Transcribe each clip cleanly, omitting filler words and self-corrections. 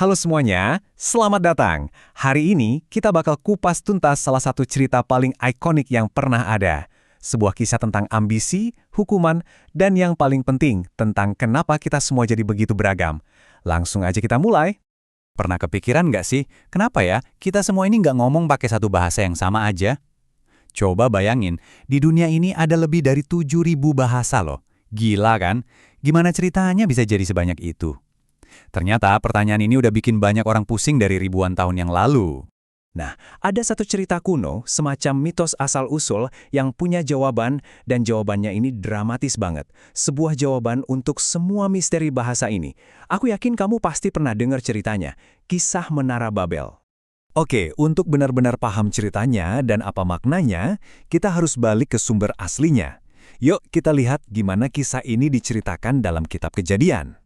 Halo semuanya, selamat datang. Hari ini kita bakal kupas tuntas salah satu cerita paling ikonik yang pernah ada. Sebuah kisah tentang ambisi, hukuman, dan yang paling penting, tentang kenapa kita semua jadi begitu beragam. Langsung aja kita mulai. Pernah kepikiran nggak sih, kenapa ya kita semua ini nggak ngomong pakai satu bahasa yang sama aja? Coba bayangin, di dunia ini ada lebih dari 7.000 bahasa loh. Gila kan? Gimana ceritanya bisa jadi sebanyak itu? Ternyata pertanyaan ini udah bikin banyak orang pusing dari ribuan tahun yang lalu. Nah, ada satu cerita kuno, semacam mitos asal-usul yang punya jawaban, dan jawabannya ini dramatis banget. Sebuah jawaban untuk semua misteri bahasa ini. Aku yakin kamu pasti pernah dengar ceritanya, Kisah Menara Babel. Oke, untuk benar-benar paham ceritanya dan apa maknanya, kita harus balik ke sumber aslinya. Yuk kita lihat gimana kisah ini diceritakan dalam kitab Kejadian.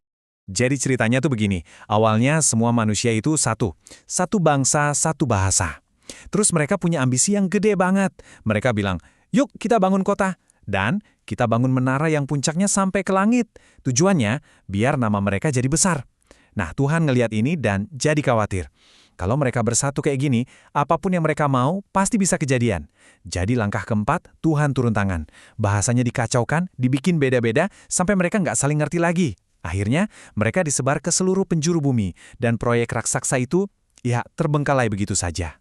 Jadi ceritanya tuh begini, awalnya semua manusia itu satu bangsa, satu bahasa. Terus mereka punya ambisi yang gede banget. Mereka bilang, yuk kita bangun kota, dan kita bangun menara yang puncaknya sampai ke langit. Tujuannya, biar nama mereka jadi besar. Nah, Tuhan ngelihat ini dan jadi khawatir. Kalau mereka bersatu kayak gini, apapun yang mereka mau, pasti bisa kejadian. Jadi langkah keempat, Tuhan turun tangan. Bahasanya dikacaukan, dibikin beda-beda, sampai mereka nggak saling ngerti lagi. Akhirnya, mereka disebar ke seluruh penjuru bumi, dan proyek raksasa itu, ya, terbengkalai begitu saja.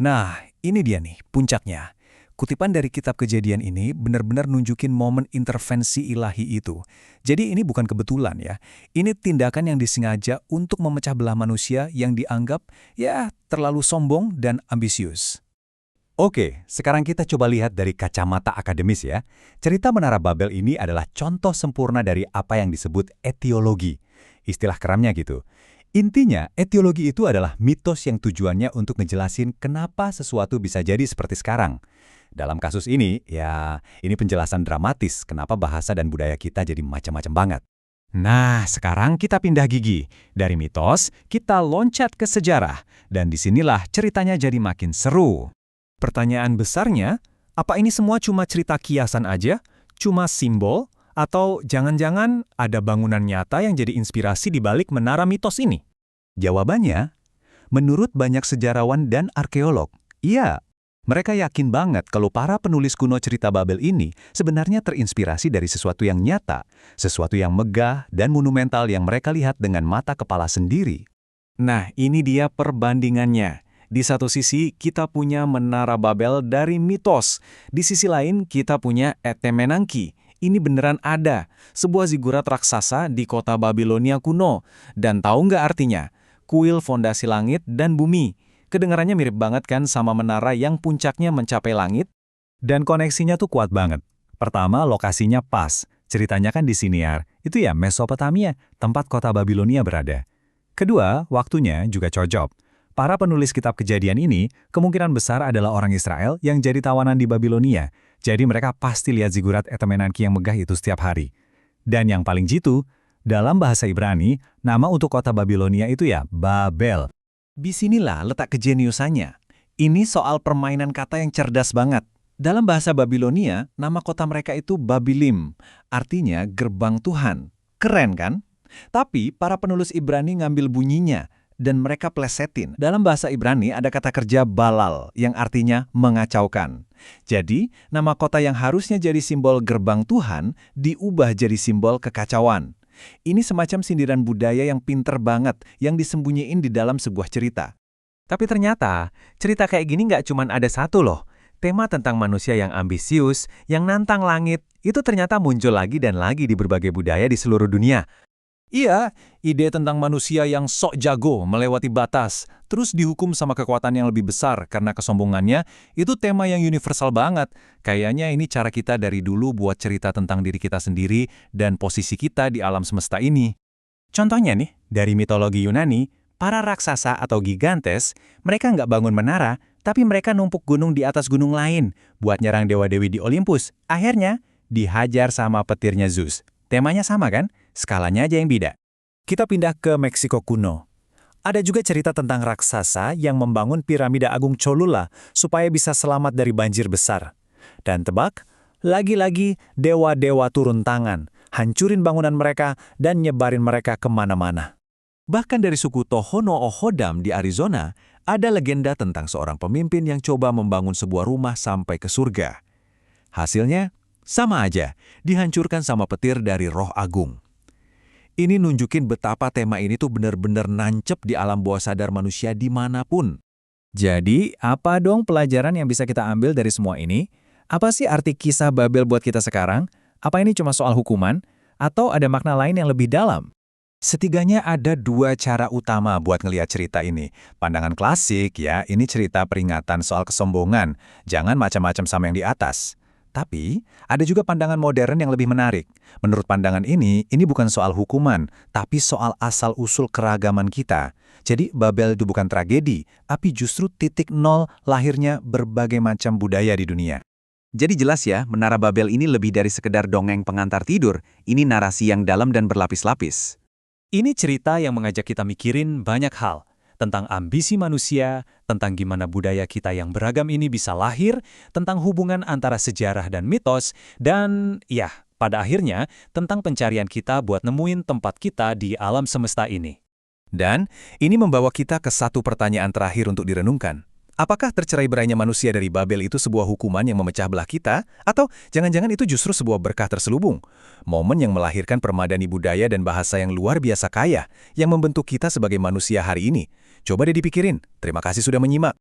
Nah, ini dia nih, puncaknya. Kutipan dari kitab Kejadian ini benar-benar nunjukin momen intervensi ilahi itu. Jadi ini bukan kebetulan ya. Ini tindakan yang disengaja untuk memecah belah manusia yang dianggap, ya, terlalu sombong dan ambisius. Oke, sekarang kita coba lihat dari kacamata akademis ya. Cerita Menara Babel ini adalah contoh sempurna dari apa yang disebut etiologi. Istilah keramnya gitu. Intinya, etiologi itu adalah mitos yang tujuannya untuk ngejelasin kenapa sesuatu bisa jadi seperti sekarang. Dalam kasus ini, ya, ini penjelasan dramatis kenapa bahasa dan budaya kita jadi macam-macam banget. Nah, sekarang kita pindah gigi. Dari mitos, kita loncat ke sejarah. Dan disinilah ceritanya jadi makin seru. Pertanyaan besarnya, apa ini semua cuma cerita kiasan aja? Cuma simbol? Atau jangan-jangan ada bangunan nyata yang jadi inspirasi di balik menara mitos ini? Jawabannya, menurut banyak sejarawan dan arkeolog, iya. Mereka yakin banget kalau para penulis kuno cerita Babel ini sebenarnya terinspirasi dari sesuatu yang nyata, sesuatu yang megah dan monumental yang mereka lihat dengan mata kepala sendiri. Nah, ini dia perbandingannya. Di satu sisi, kita punya Menara Babel dari mitos. Di sisi lain, kita punya Etemenanki. Ini beneran ada. Sebuah zigurat raksasa di kota Babilonia kuno. Dan tahu nggak artinya? Kuil fondasi langit dan bumi. Kedengarannya mirip banget kan sama menara yang puncaknya mencapai langit? Dan koneksinya tuh kuat banget. Pertama, lokasinya pas. Ceritanya kan di Siniar. Itu ya Mesopotamia, tempat kota Babilonia berada. Kedua, waktunya juga cocok. Para penulis kitab Kejadian ini kemungkinan besar adalah orang Israel yang jadi tawanan di Babilonia. Jadi mereka pasti lihat zigurat Etemenanki yang megah itu setiap hari. Dan yang paling jitu, dalam bahasa Ibrani, nama untuk kota Babilonia itu ya Babel. Disinilah letak kejeniusannya. Ini soal permainan kata yang cerdas banget. Dalam bahasa Babilonia, nama kota mereka itu Babilim, artinya gerbang Tuhan. Keren kan? Tapi para penulis Ibrani ngambil bunyinya, dan mereka plesetin. Dalam bahasa Ibrani ada kata kerja balal, yang artinya mengacaukan. Jadi, nama kota yang harusnya jadi simbol gerbang Tuhan, diubah jadi simbol kekacauan. Ini semacam sindiran budaya yang pinter banget, yang disembunyiin di dalam sebuah cerita. Tapi ternyata, cerita kayak gini nggak cuma ada satu loh. Tema tentang manusia yang ambisius, yang nantang langit, itu ternyata muncul lagi dan lagi di berbagai budaya di seluruh dunia. Iya, ide tentang manusia yang sok jago melewati batas, terus dihukum sama kekuatan yang lebih besar karena kesombongannya, itu tema yang universal banget. Kayaknya ini cara kita dari dulu buat cerita tentang diri kita sendiri dan posisi kita di alam semesta ini. Contohnya nih, dari mitologi Yunani, para raksasa atau gigantes, mereka nggak bangun menara, tapi mereka numpuk gunung di atas gunung lain buat nyerang dewa-dewi di Olympus. Akhirnya, dihajar sama petirnya Zeus. Temanya sama kan? Skalanya aja yang beda. Kita pindah ke Meksiko kuno. Ada juga cerita tentang raksasa yang membangun piramida Agung Cholula supaya bisa selamat dari banjir besar. Dan tebak, lagi-lagi dewa-dewa turun tangan, hancurin bangunan mereka dan nyebarin mereka kemana-mana. Bahkan dari suku Tohono O'odham di Arizona, ada legenda tentang seorang pemimpin yang coba membangun sebuah rumah sampai ke surga. Hasilnya, sama aja, dihancurkan sama petir dari Roh Agung. Ini nunjukin betapa tema ini tuh benar-benar nancep di alam bawah sadar manusia dimanapun. Jadi, apa dong pelajaran yang bisa kita ambil dari semua ini? Apa sih arti kisah Babel buat kita sekarang? Apa ini cuma soal hukuman? Atau ada makna lain yang lebih dalam? Setiganya ada dua cara utama buat ngelihat cerita ini. Pandangan klasik ya, ini cerita peringatan soal kesombongan. Jangan macam-macam sama yang di atas. Tapi, ada juga pandangan modern yang lebih menarik. Menurut pandangan ini bukan soal hukuman, tapi soal asal-usul keragaman kita. Jadi, Babel itu bukan tragedi, tapi justru titik nol lahirnya berbagai macam budaya di dunia. Jadi jelas ya, Menara Babel ini lebih dari sekedar dongeng pengantar tidur. Ini narasi yang dalam dan berlapis-lapis. Ini cerita yang mengajak kita mikirin banyak hal. Tentang ambisi manusia, tentang gimana budaya kita yang beragam ini bisa lahir, tentang hubungan antara sejarah dan mitos, dan ya, pada akhirnya tentang pencarian kita buat nemuin tempat kita di alam semesta ini. Dan ini membawa kita ke satu pertanyaan terakhir untuk direnungkan. Apakah tercerai-berainya manusia dari Babel itu sebuah hukuman yang memecah belah kita? Atau jangan-jangan itu justru sebuah berkah terselubung? Momen yang melahirkan permadani budaya dan bahasa yang luar biasa kaya, yang membentuk kita sebagai manusia hari ini. Coba deh dipikirin. Terima kasih sudah menyimak.